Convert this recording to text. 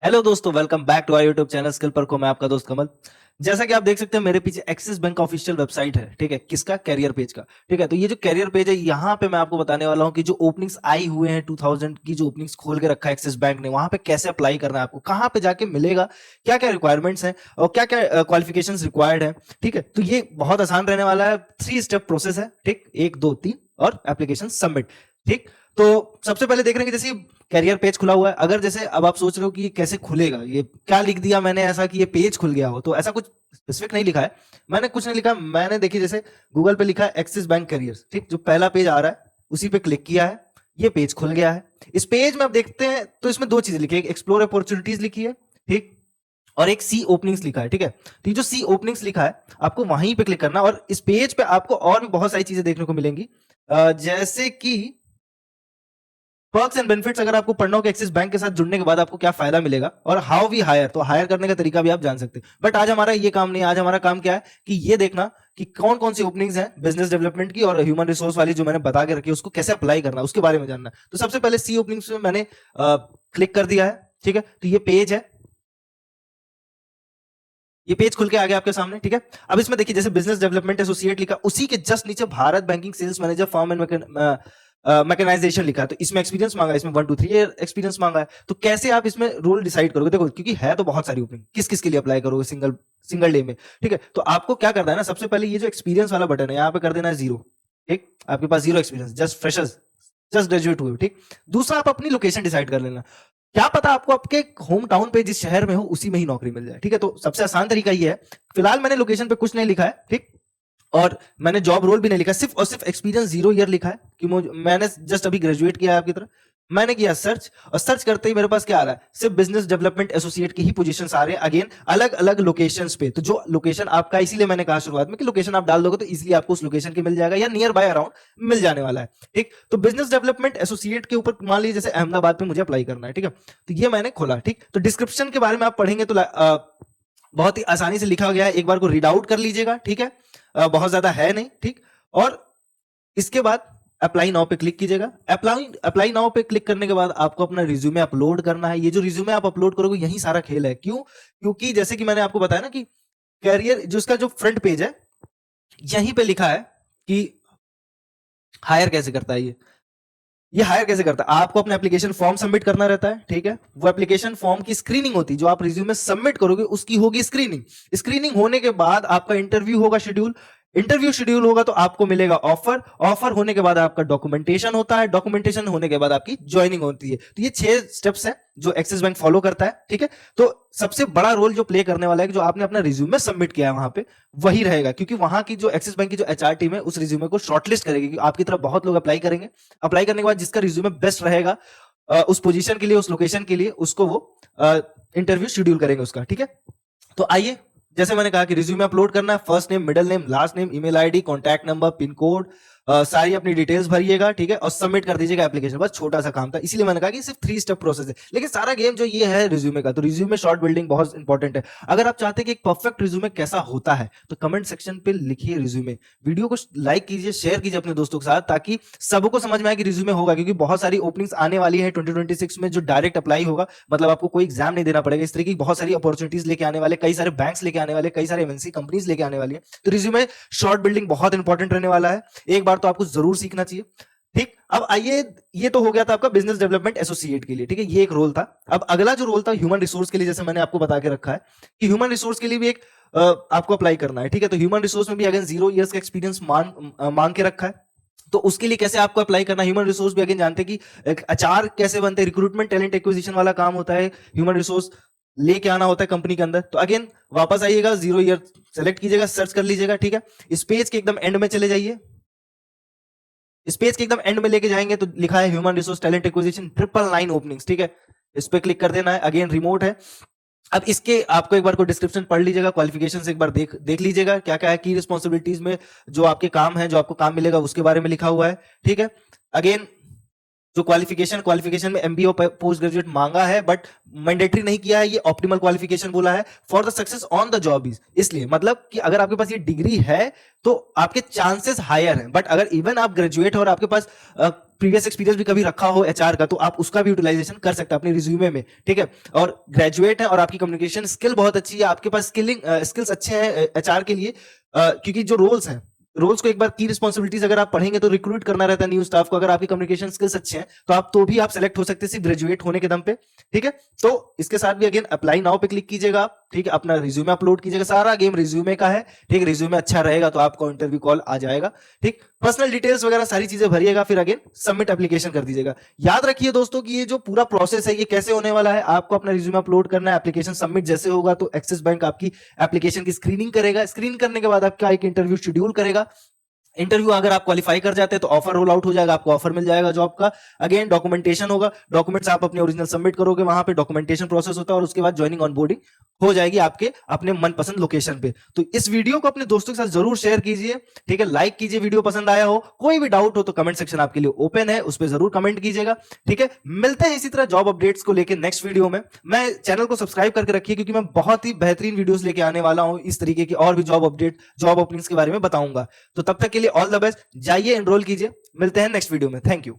Hello दोस्तों, welcome back to our YouTube channel skill पर को। मैं आपका दोस्त कमल। जैसा कि आप देख सकते हैं मेरे पीछे एक्सिस बैंक ऑफिशियल वेबसाइट है, ठीक है, किसका? कैरियर पेज का। ठीक है, तो ये जो कैरियर पेज है यहाँ पे मैं आपको बताने वाला हूँ कि जो ओपनिंग्स आई हुए हैं 2000 की, जो ओपनिंग्स खोल के रखा है एक्सिस बैंक ने, वहां पे कैसे अप्लाई करना है आपको, कहाँ पे जाके मिलेगा, क्या क्या रिक्वायरमेंट्स हैं और क्या क्या क्वालिफिकेशंस रिक्वायर्ड है। ठीक है, तो ये बहुत आसान रहने वाला है। 3 स्टेप प्रोसेस है, ठीक, 1 2 3 और एप्लीकेशन सबमिट। ठीक, तो सबसे पहले देख रहे हैं कि जैसे कैरियर पेज खुला हुआ है। अगर जैसे अब आप सोच रहे हो कि ये कैसे खुलेगा, ये क्या लिख दिया मैंने ऐसा कि ये पेज खुल गया हो, तो ऐसा कुछ स्पेसिफिक नहीं लिखा है। मैंने कुछ नहीं लिखा, मैंने देखिए जैसे गूगल पे लिखा है एक्सिस बैंक कैरियर, ठीक, जो पहला पेज आ रहा है उसी पे क्लिक किया है, ये पेज खुल गया है। इस पेज में आप देखते हैं तो इसमें 2 चीजें लिखी है, एक एक्सप्लोर अपॉर्चुनिटीज लिखी है, ठीक, और एक सी ओपनिंग्स लिखा है। ठीक है, तो ये जो सी ओपनिंग्स लिखा है आपको वहीं पे क्लिक करना, और इस पेज पे आपको और भी बहुत सारी चीजें देखने को मिलेंगी, जैसे कि पर्क्स एंड बेनिफिट्स। अगर आपको पढ़ना हो कि एक्सिस बैंक के साथ जुड़ने के बाद आपको क्या फायदा मिलेगा, और हाउ वी हायर, तो हायर करने का तरीका भी आप जान सकते हैं। बट आज हमारा ये काम नहीं है। आज हमारा काम क्या है कि ये देखना कि कौन कौन सी ओपनिंग्स हैं बिजनेस डेवलपमेंट की और ह्यूमन रिसोर्स वाली, जो मैंने बता के रखी है, उसको कैसे अप्लाई करना है उसके बारे में जानना है। तो सबसे पहले सी ओपनिंग्स में मैंने क्लिक कर दिया है। ठीक है, तो ये पेज है, ये पेज खुल के आ गया आपके सामने। ठीक है, अब इसमें देखिए जैसे बिजनेस डेवलपमेंट एसोसिएट लिखा, उसी के जस्ट नीचे Bharat banking sales manager form and mechanisation लिखा है। तो इसमें एक्सपीरियंस मांगा है, इसमें 1 2 3 एक्सपीरियंस मांगा है। तो कैसे आप इसमें रोल डिसाइड करोगे? देखो, क्योंकि है तो बहुत सारी ओपनिंग, किस किस के लिए अप्लाई करोगे सिंगल सिंगल डे में। ठीक है, तो आपको क्या करना है ना, सबसे पहले ये जो एक्सपीरियंस वाला बटन है यहाँ पे कर देना है 0। ठीक, आपके पास 0 experience, just freshers, just graduate हुए। ठीक, दूसरा आप अपनी लोकेशन डिसाइड कर लेना। क्या पता आपको आपके होम टाउन पे जिस शहर में हो उसी में ही नौकरी मिल जाए। ठीक है, तो सबसे आसान तरीका ये है। फिलहाल मैंने लोकेशन पे कुछ नहीं लिखा है, ठीक, और मैंने जॉब रोल भी नहीं लिखा, सिर्फ और सिर्फ एक्सपीरियंस 0 ईयर लिखा है कि मैंने जस्ट अभी ग्रेजुएट किया है आपकी तरह। मैंने किया सर्च, और सर्च करते ही मेरे पास क्या आ रहा है, सिर्फ बिजनेस डेवलपमेंट एसोसिएट की ही पोजीशंस आ रहे हैं, अगेन अलग अलग लोकेशंस पे। तो जो लोकेशन आपका, इसीलिए मैंने कहा शुरुआत में कि लोकेशन आप डाल दोगे तो इजीली आपको उस लोकेशन की मिल जाएगा या नियर बाय अराउंड मिल जाने वाला है। ठीक, तो बिजनेस डेवलपमेंट एसोसिएट के ऊपर मान लीजिए जैसे अहमदाबाद में मुझे अप्लाई करना है। ठीक है, तो ये मैंने खोला। ठीक, तो डिस्क्रिप्शन के बारे में आप पढ़ेंगे तो बहुत ही आसानी से लिखा गया है, एक बार को रीड आउट कर लीजिएगा। ठीक है, बहुत ज्यादा है नहीं। ठीक, और इसके बाद अप्लाई नाउ पे क्लिक कीजिएगा। अप्लाई अप्लाई नाउ पे क्लिक करने के बाद आपको अपना रिज्यूमे अपलोड करना है। ये जो रिज्यूमे आप अपलोड करोगे यही सारा खेल है। क्यों? क्योंकि जैसे कि मैंने आपको बताया ना कि कैरियर जो इसका जो फ्रंट पेज है, यहीं पे लिखा है कि हायर कैसे करता है। ये हायर कैसे करता है, आपको अपना एप्लीकेशन फॉर्म सबमिट करना रहता है। ठीक है, वो एप्लीकेशन फॉर्म की स्क्रीनिंग होती है, जो आप रिज्यूमे सबमिट करोगे उसकी होगी स्क्रीनिंग। स्क्रीनिंग होने के बाद आपका इंटरव्यू होगा शेड्यूल। इंटरव्यू शेड्यूल होगा तो आपको मिलेगा ऑफर। ऑफर होने के बाद आपका डॉक्यूमेंटेशन होता है। डॉक्यूमेंटेशन होने के बाद आपकी ज्वाइनिंग होती है। तो ये 6 स्टेप्स हैं जो एक्सिस बैंक फॉलो करता है। ठीक है, तो सबसे बड़ा रोल जो प्ले करने वाला है कि जो आपने अपना रिज्यूमे सबमिट किया है वहां पे, वही रहेगा, क्योंकि वहां की जो एक्सिस बैंक की जो एचआर टीम है उस रिज्यूमे को शॉर्टलिस्ट करेगी, क्योंकि आपकी तरफ बहुत लोग अप्लाई करेंगे। अप्लाई करने के बाद जिसका रिज्यूमे बेस्ट रहेगा उस पोजीशन के लिए, उस लोकेशन के लिए, उसको वो इंटरव्यू शेड्यूल करेंगे उसका। ठीक है, तो आइए, जैसे मैंने कहा कि रिज्यूमे अपलोड करना है, first name, middle name, last name, email ID, contact number, pin code, सारी अपनी डिटेल्स भरिएगा। ठीक है, और सबमिट कर दीजिएगा एप्लीकेशन। बस छोटा सा काम था, इसीलिए मैंने कहा कि सिर्फ 3 स्टेप प्रोसेस है, लेकिन सारा गेम जो ये है रिज्यूमे का। तो रिज्यूमे शॉर्ट बिल्डिंग बहुत इंपॉर्टेंट है। अगर आप चाहते हैं कि एक परफेक्ट रिज्यूमे कैसा होता है, तो कमेंट सेक्शन पे लिखिए रिज्यूमे। वीडियो को लाइक कीजिए, शेयर कीजिए अपने दोस्तों के साथ, ताकि सबको समझ में आए कि रिज्यूमे होगा, क्योंकि बहुत सारी ओपनिंग्स आने वाली है 2026 में जो डायरेक्ट अप्लाई होगा। मतलब आपको कोई एग्जाम नहीं देना पड़ेगा। इस तरह की बहुत सारी अपॉर्चुनिटीज लेके आने वाले, कई सारे बैंक्स लेके आने वाले, कई सारे एमएनसी कंपनीज लेके आने वाली है। तो रिज्यूमे शॉर्ट बिल्डिंग बहुत इंपॉर्टेंट रहने वाला है, एक बार तो आपको जरूर सीखना चाहिए। ठीक, अब आइए, ये तो हो गया था आपका बिजनेस डेवलपमेंट एसोसिएट के लिए। ठीक है, ये एक रोल था। अब अगला जो रोल था ह्यूमन रिसोर्स के लिए, जैसे मैंने आपको बता के रखा है कि ह्यूमन रिसोर्स के लिए भी एक आपको अप्लाई करना है। ठीक है, तो ह्यूमन रिसोर्स में भी अगेन 0 ईयर्स का एक्सपीरियंस मांग के रखा है। तो उसके लिए कैसे आपको अप्लाई करना है? ह्यूमन रिसोर्स भी अगेन जानते हैं कि एक अचार कैसे बनते हैं, रिक्रूटमेंट टैलेंट एक्विजिशन वाला काम होता है, ह्यूमन रिसोर्स लेके आना होता है कंपनी के अंदर। तो अगेन वापस आइएगा, 0 ईयर सेलेक्ट कीजिएगा, सर्च कर लीजिएगा। ठीक है, इस पेज के एकदम एंड में चले जाइए। इस पेज के एकदम एंड में लेके जाएंगे तो लिखा है human resource talent acquisition 999 openings. ठीक है, इस पे क्लिक कर देना है। अगेन रिमोट है। अब इसके आपको एक बार को डिस्क्रिप्शन पढ़ लीजिएगा, क्वालिफिकेशन से एक बार देख लीजिएगा क्या क्या है की रिस्पॉन्सिबिलिटीज में, जो आपके काम है, जो आपको काम मिलेगा उसके बारे में लिखा हुआ है। ठीक है, अगेन जो क्वालिफिकेशन में एमबीए पोस्ट ग्रेजुएट मांगा है, बट मैंडेटरी नहीं किया है, ये ऑप्टिमल क्वालिफिकेशन बोला है for the success on the job is. इसलिए मतलब कि अगर आपके पास ये डिग्री है तो आपके चांसेस हायर हैं, बट अगर इवन आप ग्रेजुएट हो और आपके पास प्रीवियस एक्सपीरियंस भी कभी रखा हो एचआर का, तो आप उसका भी यूटिलाइजेशन कर सकते हैं अपने रिज्यूमे में, ठीक है। और ग्रेजुएट है और आपकी कम्युनिकेशन स्किल बहुत अच्छी है, आपके पास स्किल्स अच्छे हैं एचआर के लिए, क्योंकि जो रोल्स को एक बार की रिस्पॉन्सिबिलिटीज अगर आप पढ़ेंगे तो रिक्रूट करना रहता है न्यू स्टाफ को। अगर आपकी कम्युनिकेशन स्किल्स अच्छे हैं तो आप भी सेलेक्ट हो सकते हैं सिर्फ ग्रेजुएट होने के दम पे, ठीक है। तो इसके साथ भी अगेन अप्लाई नाउ पे क्लिक कीजिएगा आप, ठीक है, अपना रिज्यूमे अपलोड कीजिएगा, सारा गेम रिज्यूमे का है, ठीक। रिज्यूमे अच्छा रहेगा तो आपको इंटरव्यू कॉल आ जाएगा, ठीक। पर्सनल डिटेल्स वगैरह सारी चीजें भरिएगा, फिर अगेन सबमिट एप्लीकेशन कर दीजिएगा। याद रखिए दोस्तों कि ये जो पूरा प्रोसेस है ये कैसे होने वाला है, आपको अपना रिज्यूमे अपलोड करना है, एप्लीकेशन सबमिट जैसे होगा तो एक्सिस बैंक आपकी एप्लीकेशन की स्क्रीनिंग करेगा, स्क्रीन करने के बाद आपका एक इंटरव्यू शेड्यूल करेगा। इंटरव्यू अगर आप क्वालिफाई कर जाते हैं तो ऑफर रोल आउट हो जाएगा, आपको ऑफर मिल जाएगा जॉब का। अगेन डॉक्यूमेंटेशन होगा, डॉक्यूमेंट्स आप अपने ओरिजिनल सबमिट करोगे, वहां पे डॉक्यूमेंटेशन प्रोसेस होता है और उसके बाद ज्वाइनिंग ऑनबोर्डिंग हो जाएगी आपके अपने मनपसंद लोकेशन पे। तो इस वीडियो को अपने दोस्तों के साथ जरूर शेयर कीजिए, ठीक है, लाइक कीजिए, वीडियो पसंद आया हो। कोई भी डाउट हो तो कमेंट सेक्शन आपके लिए ओपन है, उस पर जरूर कमेंट कीजिएगा, ठीक है। मिलते हैं इसी तरह जॉब अपडेट्स को लेकर नेक्स्ट वीडियो में। मैं चैनल को सब्सक्राइब करके रखिए क्योंकि मैं बहुत ही बेहतरीन वीडियोस लेके आने वाला हूं इस तरीके की, और भी जॉब अपडेट, जॉब ओपनिंग्स के बारे में बताऊंगा। तो तब तक के लिए ऑल द बेस्ट, जाइए एनरोल कीजिए। मिलते हैं नेक्स्ट वीडियो में, थैंक यू।